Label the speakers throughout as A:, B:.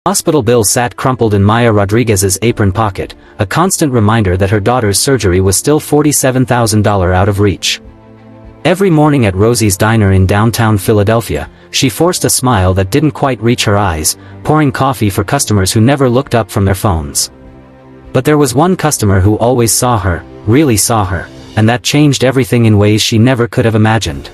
A: Hospital bill sat crumpled in Maya Rodriguez's apron pocket, a constant reminder that her daughter's surgery was still $47,000 out of reach. Every morning at Rosie's Diner in downtown Philadelphia, she forced a smile that didn't quite reach her eyes, pouring coffee for customers who never looked up from their phones. But there was one customer who always saw her, really saw her, and that changed everything in ways she never could have imagined.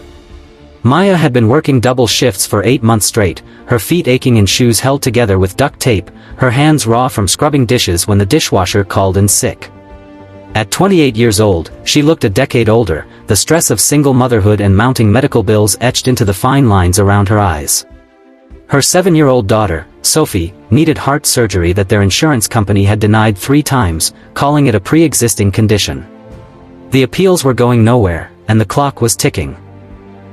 A: Maya had been working double shifts for 8 months straight, her feet aching in shoes held together with duct tape, her hands raw from scrubbing dishes when the dishwasher called in sick. At 28 years old, she looked a decade older, the stress of single motherhood and mounting medical bills etched into the fine lines around her eyes. Her 7-year-old daughter, Sophie, needed heart surgery that their insurance company had denied 3 times, calling it a pre-existing condition. The appeals were going nowhere, and the clock was ticking.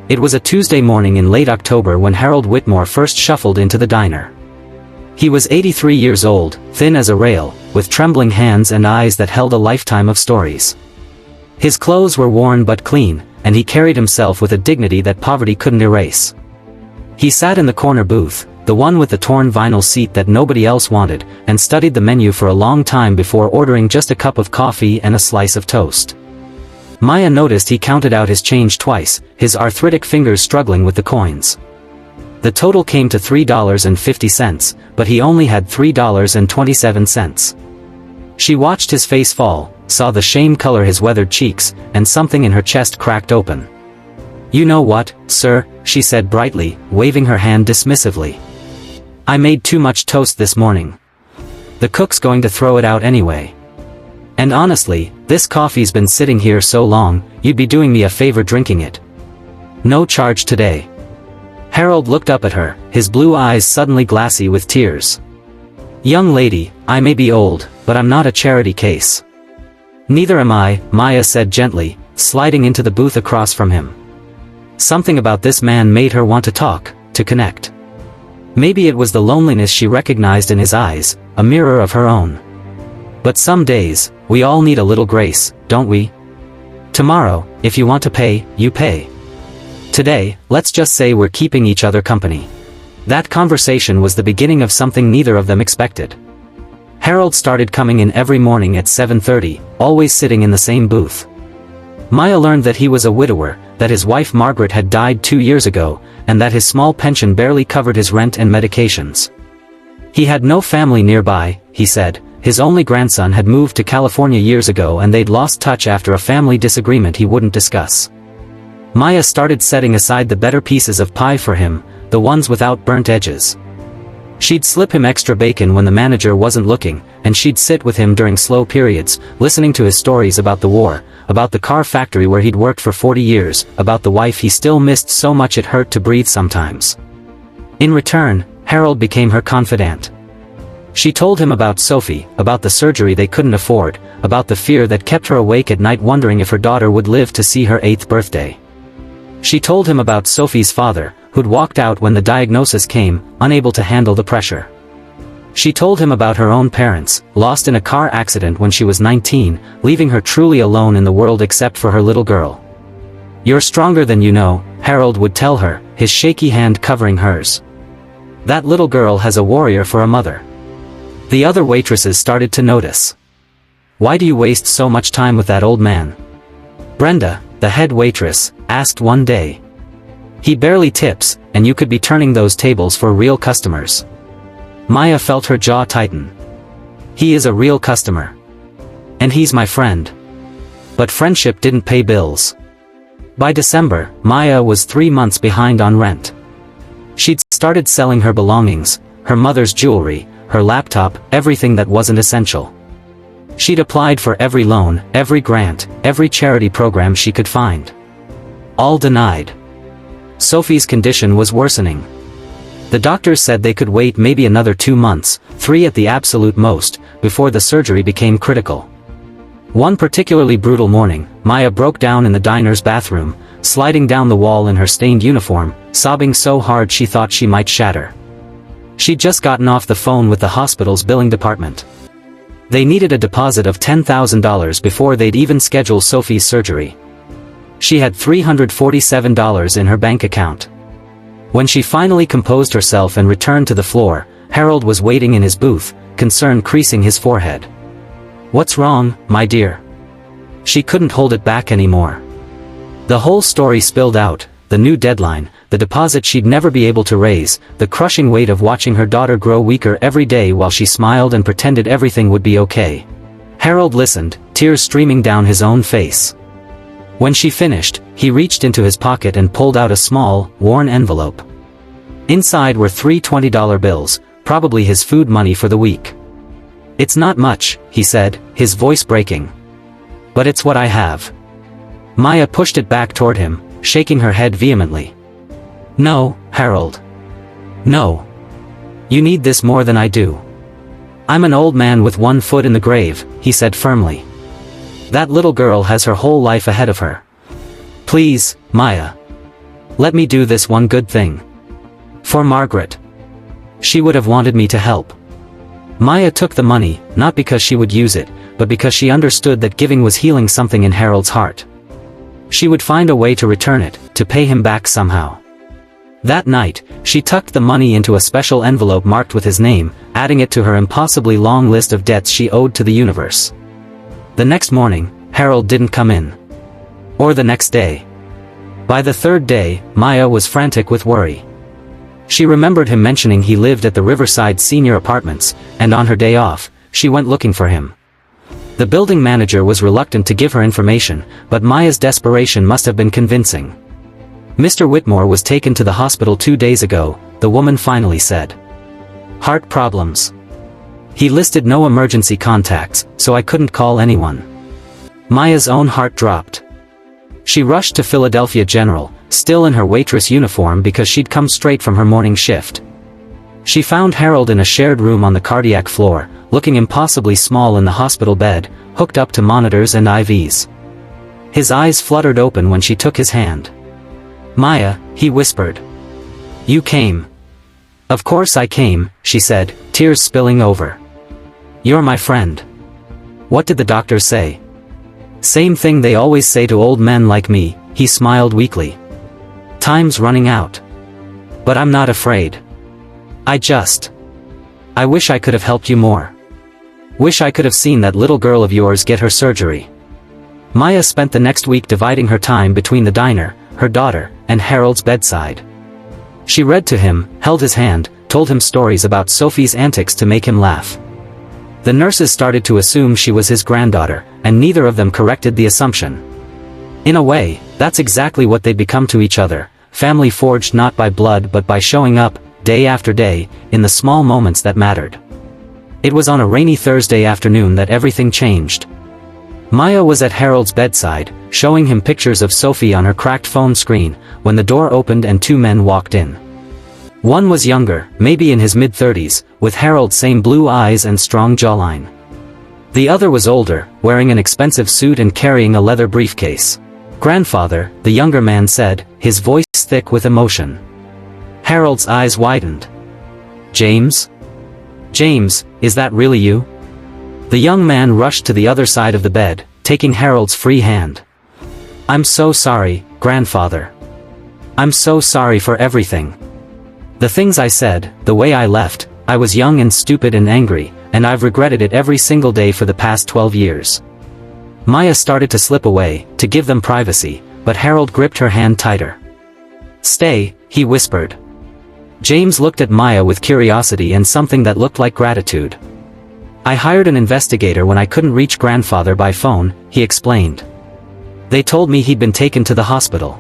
A: It was a Tuesday morning in late October when Harold Whitmore first shuffled into the diner. He was 83 years old, thin as a rail, with trembling hands and eyes that held a lifetime of stories. His clothes were worn but clean, and he carried himself with a dignity that poverty couldn't erase. He sat in the corner booth, the one with the torn vinyl seat that nobody else wanted, and studied the menu for a long time before ordering just a cup of coffee and a slice of toast. Maya noticed he counted out his change twice, his arthritic fingers struggling with the coins. The total came to $3.50, but he only had $3.27. She watched his face fall, saw the shame color his weathered cheeks, and something in her chest cracked open. "You know what, sir," she said brightly, waving her hand dismissively. "I made too much toast this morning. The cook's going to throw it out anyway. And honestly, this coffee's been sitting here so long, you'd be doing me a favor drinking it. No charge today." Harold looked up at her, his blue eyes suddenly glassy with tears. "Young lady, I may be old, but I'm not a charity case." "Neither am I," Maya said gently, sliding into the booth across from him. Something about this man made her want to talk, to connect. Maybe it was the loneliness she recognized in his eyes, a mirror of her own. But some days, we all need a little grace, don't we? Tomorrow, if you want to pay, you pay. Today, let's just say we're keeping each other company. That conversation was the beginning of something neither of them expected. Harold started coming in every morning at 7:30, always sitting in the same booth. Maya learned that he was a widower, that his wife Margaret had died 2 years ago, and that his small pension barely covered his rent and medications. He had no family nearby, he said. His only grandson had moved to California years ago and they'd lost touch after a family disagreement he wouldn't discuss. Maya started setting aside the better pieces of pie for him, the ones without burnt edges. She'd slip him extra bacon when the manager wasn't looking, and she'd sit with him during slow periods, listening to his stories about the war, about the car factory where he'd worked for 40 years, about the wife he still missed so much it hurt to breathe sometimes. In return, Harold became her confidant. She told him about Sophie, about the surgery they couldn't afford, about the fear that kept her awake at night wondering if her daughter would live to see her 8th birthday. She told him about Sophie's father, who'd walked out when the diagnosis came, unable to handle the pressure. She told him about her own parents, lost in a car accident when she was 19, leaving her truly alone in the world except for her little girl. "You're stronger than you know," Harold would tell her, his shaky hand covering hers. "That little girl has a warrior for a mother." The other waitresses started to notice. "Why do you waste so much time with that old man?" Brenda, the head waitress, asked one day. "He barely tips, and you could be turning those tables for real customers." Maya felt her jaw tighten. "He is a real customer. And he's my friend." But friendship didn't pay bills. By December, Maya was 3 months behind on rent. She'd started selling her belongings, her mother's jewelry, her laptop, everything that wasn't essential. She'd applied for every loan, every grant, every charity program she could find. All denied. Sophie's condition was worsening. The doctors said they could wait maybe another 2 months, 3 at the absolute most, before the surgery became critical. One particularly brutal morning, Maya broke down in the diner's bathroom, sliding down the wall in her stained uniform, sobbing so hard she thought she might shatter. She'd just gotten off the phone with the hospital's billing department. They needed a deposit of $10,000 before they'd even schedule Sophie's surgery. She had $347 in her bank account. When she finally composed herself and returned to the floor, Harold was waiting in his booth, concern creasing his forehead. "What's wrong, my dear?" She couldn't hold it back anymore. The whole story spilled out, the new deadline, the deposit she'd never be able to raise, the crushing weight of watching her daughter grow weaker every day while she smiled and pretended everything would be okay. Harold listened, tears streaming down his own face. When she finished, he reached into his pocket and pulled out a small, worn envelope. Inside were 3 $20 bills, probably his food money for the week. "It's not much," he said, his voice breaking. "But it's what I have." Maya pushed it back toward him, shaking her head vehemently. "No, Harold. No. You need this more than I do. I'm an old man with one foot in the grave," he said firmly. "That little girl has her whole life ahead of her. Please, Maya. Let me do this one good thing. For Margaret. She would have wanted me to help." Maya took the money, not because she would use it, but because she understood that giving was healing something in Harold's heart. She would find a way to return it, to pay him back somehow. That night, she tucked the money into a special envelope marked with his name, adding it to her impossibly long list of debts she owed to the universe. The next morning, Harold didn't come in. Or the next day. By the third day, Maya was frantic with worry. She remembered him mentioning he lived at the Riverside Senior Apartments, and on her day off, she went looking for him. The building manager was reluctant to give her information, but Maya's desperation must have been convincing. "Mr. Whitmore was taken to the hospital 2 days ago," the woman finally said. "Heart problems. He listed no emergency contacts, so I couldn't call anyone." Maya's own heart dropped. She rushed to Philadelphia General, still in her waitress uniform because she'd come straight from her morning shift. She found Harold in a shared room on the cardiac floor, looking impossibly small in the hospital bed, hooked up to monitors and IVs. His eyes fluttered open when she took his hand. "Maya," he whispered. "You came." "Of course I came," she said, tears spilling over. "You're my friend." "What did the doctors say?" "Same thing they always say to old men like me," he smiled weakly. "Time's running out. But I'm not afraid. I wish I could have helped you more. Wish I could have seen that little girl of yours get her surgery." Maya spent the next week dividing her time between the diner, her daughter, and Harold's bedside. She read to him, held his hand, told him stories about Sophie's antics to make him laugh. The nurses started to assume she was his granddaughter, and neither of them corrected the assumption. In a way, that's exactly what they'd become to each other, family forged not by blood but by showing up, day after day, in the small moments that mattered. It was on a rainy Thursday afternoon that everything changed. Maya was at Harold's bedside, showing him pictures of Sophie on her cracked phone screen, when the door opened and 2 men walked in. One was younger, maybe in his mid-30s, with Harold's same blue eyes and strong jawline. The other was older, wearing an expensive suit and carrying a leather briefcase. "Grandfather," the younger man said, his voice thick with emotion. Harold's eyes widened. "James? James, is that really you?" The young man rushed to the other side of the bed, taking Harold's free hand. "I'm so sorry, grandfather. I'm so sorry for everything. The things I said, the way I left, I was young and stupid and angry, and I've regretted it every single day for the past 12 years. Maya started to slip away, to give them privacy, but Harold gripped her hand tighter. "Stay," he whispered. James looked at Maya with curiosity and something that looked like gratitude. "I hired an investigator when I couldn't reach grandfather by phone," he explained. "They told me he'd been taken to the hospital.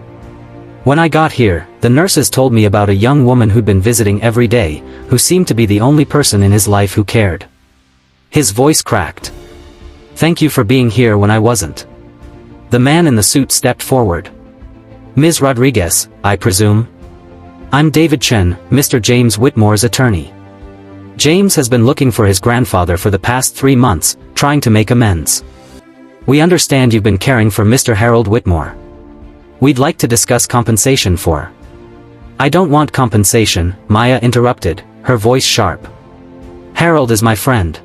A: When I got here, the nurses told me about a young woman who'd been visiting every day, who seemed to be the only person in his life who cared." His voice cracked. "Thank you for being here when I wasn't." The man in the suit stepped forward. "Ms. Rodriguez, I presume?" "I'm David Chen, Mr. James Whitmore's attorney. James has been looking for his grandfather for the past 3 months, trying to make amends. We understand you've been caring for Mr. Harold Whitmore. We'd like to discuss compensation for—" "I don't want compensation," Maya interrupted, her voice sharp. "Harold is my friend.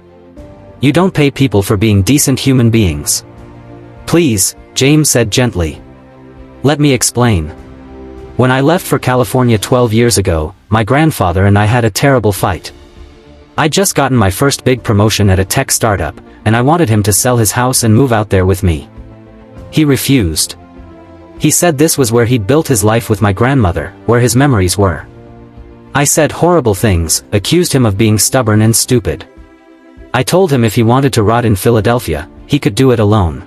A: You don't pay people for being decent human beings." "Please," James said gently. "Let me explain. When I left for California 12 years ago, my grandfather and I had a terrible fight. I'd just gotten my first big promotion at a tech startup, and I wanted him to sell his house and move out there with me. He refused. He said this was where he'd built his life with my grandmother, where his memories were. I said horrible things, accused him of being stubborn and stupid. I told him if he wanted to rot in Philadelphia, he could do it alone.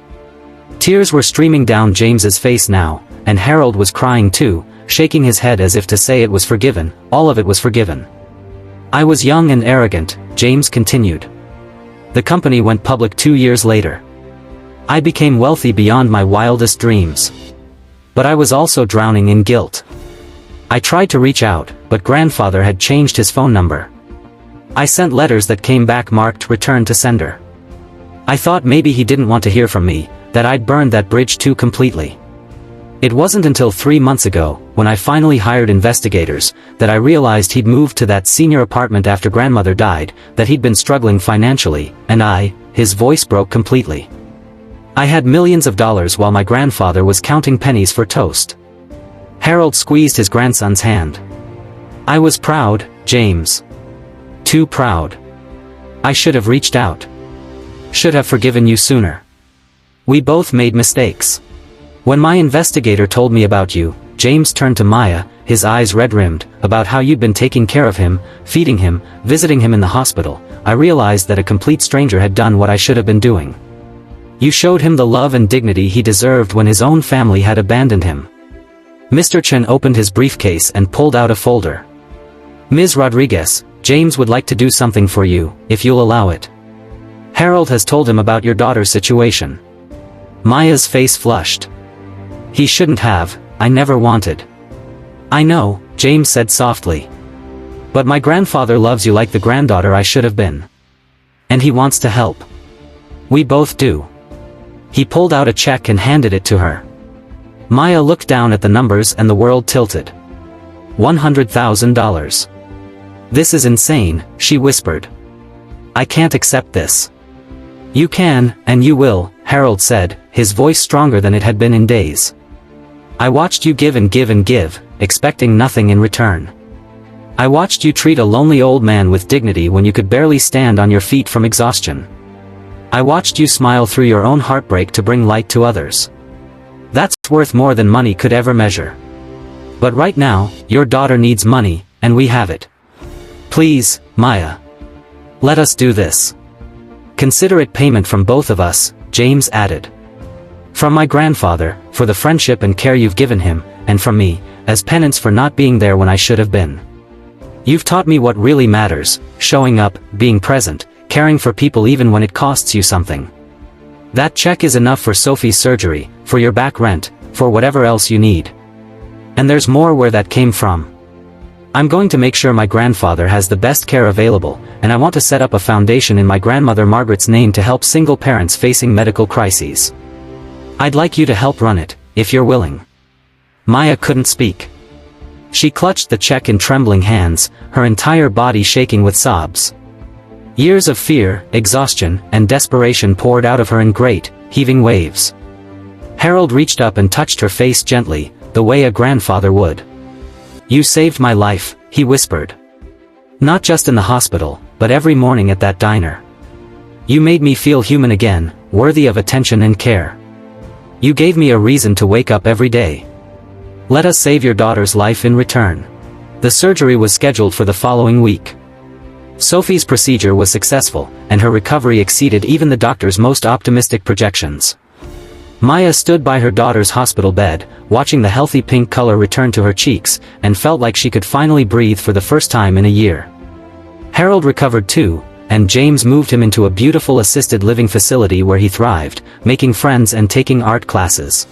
A: Tears were streaming down James's face now, and Harold was crying too, shaking his head as if to say it was forgiven, all of it was forgiven. I was young and arrogant, James continued. The company went public 2 years later. I became wealthy beyond my wildest dreams. But I was also drowning in guilt. I tried to reach out, but grandfather had changed his phone number. I sent letters that came back marked return to sender. I thought maybe he didn't want to hear from me, that I'd burned that bridge too completely. It wasn't until 3 months ago, when I finally hired investigators, that I realized he'd moved to that senior apartment after grandmother died, that he'd been struggling financially, and his voice broke completely. I had millions of dollars while my grandfather was counting pennies for toast. Harold squeezed his grandson's hand. I was proud, James. Too proud. I should have reached out. Should have forgiven you sooner. We both made mistakes. When my investigator told me about you, James turned to Maya, his eyes red-rimmed, about how you'd been taking care of him, feeding him, visiting him in the hospital. I realized that a complete stranger had done what I should have been doing. You showed him the love and dignity he deserved when his own family had abandoned him. Mr. Chen opened his briefcase and pulled out a folder. Ms. Rodriguez, James would like to do something for you, if you'll allow it. Harold has told him about your daughter's situation. Maya's face flushed. He shouldn't have, I never wanted. I know, James said softly. But my grandfather loves you like the granddaughter I should have been. And he wants to help. We both do. He pulled out a check and handed it to her. Maya looked down at the numbers and the world tilted. $100,000. This is insane, she whispered. I can't accept this. You can, and you will, Harold said, his voice stronger than it had been in days. I watched you give and give and give, expecting nothing in return. I watched you treat a lonely old man with dignity when you could barely stand on your feet from exhaustion. I watched you smile through your own heartbreak to bring light to others. That's worth more than money could ever measure. But right now, your daughter needs money, and we have it. Please, Maya. Let us do this. Consider it payment from both of us, James added. From my grandfather, for the friendship and care you've given him, and from me, as penance for not being there when I should have been. You've taught me what really matters, showing up, being present, caring for people even when it costs you something. That check is enough for Sophie's surgery, for your back rent, for whatever else you need. And there's more where that came from. I'm going to make sure my grandfather has the best care available, and I want to set up a foundation in my grandmother Margaret's name to help single parents facing medical crises. I'd like you to help run it, if you're willing. Maya couldn't speak. She clutched the check in trembling hands, her entire body shaking with sobs. Years of fear, exhaustion, and desperation poured out of her in great, heaving waves. Harold reached up and touched her face gently, the way a grandfather would. You saved my life, he whispered. Not just in the hospital, but every morning at that diner. You made me feel human again, worthy of attention and care. You gave me a reason to wake up every day. Let us save your daughter's life in return. The surgery was scheduled for the following week. Sophie's procedure was successful, and her recovery exceeded even the doctor's most optimistic projections. Maya stood by her daughter's hospital bed, watching the healthy pink color return to her cheeks, and felt like she could finally breathe for the first time in a year. Harold recovered too, and James moved him into a beautiful assisted living facility where he thrived, making friends and taking art classes.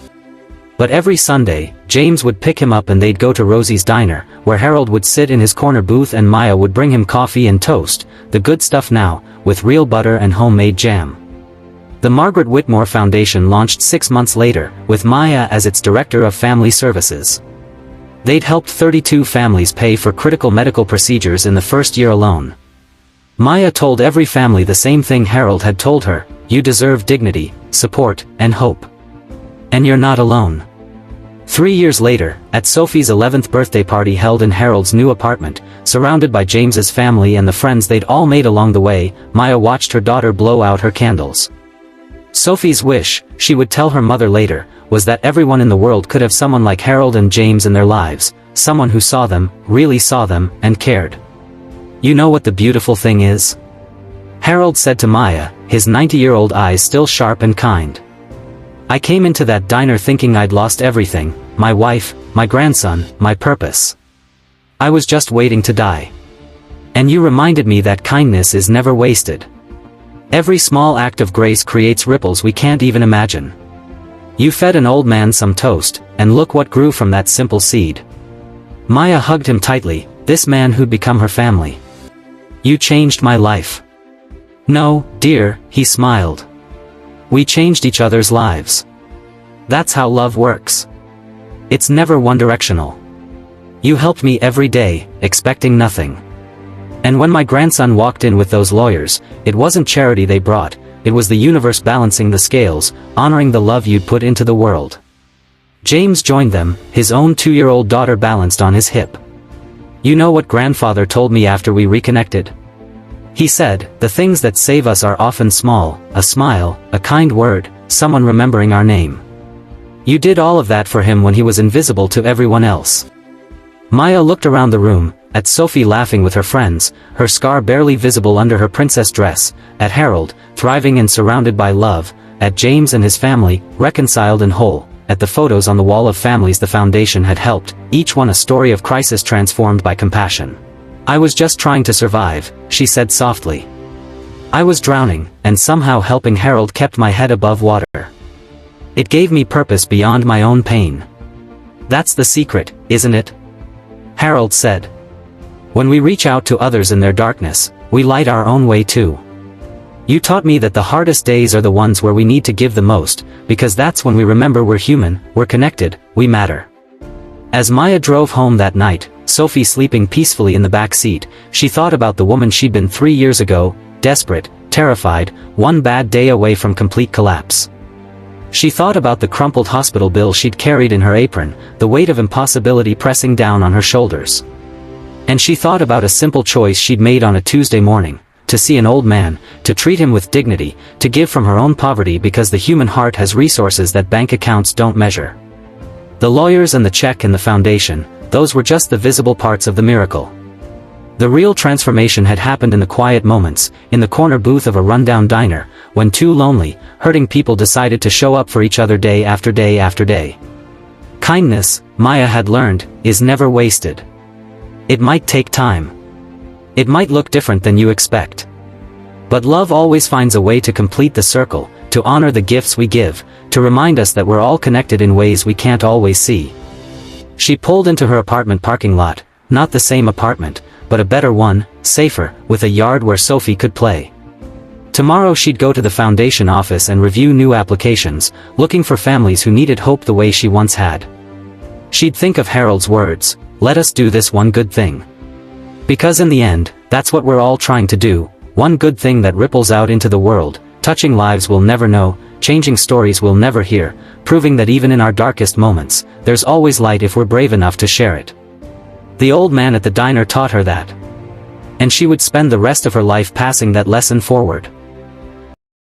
A: But every Sunday, James would pick him up and they'd go to Rosie's diner, where Harold would sit in his corner booth and Maya would bring him coffee and toast, the good stuff now, with real butter and homemade jam. The Margaret Whitmore Foundation launched 6 months later, with Maya as its Director of Family Services. They'd helped 32 families pay for critical medical procedures in the first year alone. Maya told every family the same thing Harold had told her: you deserve dignity, support, and hope. And you're not alone. 3 years later, at Sophie's 11th birthday party held in Harold's new apartment, surrounded by James's family and the friends they'd all made along the way, Maya watched her daughter blow out her candles. Sophie's wish, she would tell her mother later, was that everyone in the world could have someone like Harold and James in their lives, someone who saw them, really saw them, and cared. "You know what the beautiful thing is?" Harold said to Maya, his 90-year-old eyes still sharp and kind. "I came into that diner thinking I'd lost everything, my wife, my grandson, my purpose. I was just waiting to die. And you reminded me that kindness is never wasted. Every small act of grace creates ripples we can't even imagine. You fed an old man some toast, and look what grew from that simple seed." Maya hugged him tightly, this man who'd become her family. "You changed my life." "No, dear," he smiled. "We changed each other's lives. That's how love works. It's never one-directional. You helped me every day, expecting nothing. And when my grandson walked in with those lawyers, it wasn't charity they brought, it was the universe balancing the scales, honoring the love you'd put into the world." James joined them, his own 2-year-old daughter balanced on his hip. "You know what grandfather told me after we reconnected? He said, the things that save us are often small, a smile, a kind word, someone remembering our name. You did all of that for him when he was invisible to everyone else." Maya looked around the room, at Sophie laughing with her friends, her scar barely visible under her princess dress, at Harold, thriving and surrounded by love, at James and his family, reconciled and whole, at the photos on the wall of families the foundation had helped, each one a story of crisis transformed by compassion. "I was just trying to survive," she said softly. "I was drowning, and somehow helping Harold kept my head above water. It gave me purpose beyond my own pain. That's the secret, isn't it?" Harold said. "When we reach out to others in their darkness, we light our own way too. You taught me that the hardest days are the ones where we need to give the most, because that's when we remember we're human, we're connected, we matter." As Maya drove home that night, Sophie sleeping peacefully in the back seat, she thought about the woman she'd been 3 years ago, desperate, terrified, one bad day away from complete collapse. She thought about the crumpled hospital bill she'd carried in her apron, the weight of impossibility pressing down on her shoulders. And she thought about a simple choice she'd made on a Tuesday morning, to see an old man, to treat him with dignity, to give from her own poverty because the human heart has resources that bank accounts don't measure. The lawyers and the check and the foundation, those were just the visible parts of the miracle. The real transformation had happened in the quiet moments, in the corner booth of a rundown diner, when two lonely, hurting people decided to show up for each other day after day after day. Kindness, Maya had learned, is never wasted. It might take time. It might look different than you expect. But love always finds a way to complete the circle, to honor the gifts we give, to remind us that we're all connected in ways we can't always see. She pulled into her apartment parking lot, not the same apartment, but a better one, safer, with a yard where Sophie could play. Tomorrow she'd go to the foundation office and review new applications, looking for families who needed hope the way she once had. She'd think of Harold's words, "Let us do this one good thing." Because in the end, that's what we're all trying to do, one good thing that ripples out into the world, touching lives we'll never know, changing stories we'll never hear, proving that even in our darkest moments, there's always light if we're brave enough to share it. The old man at the diner taught her that. And she would spend the rest of her life passing that lesson forward.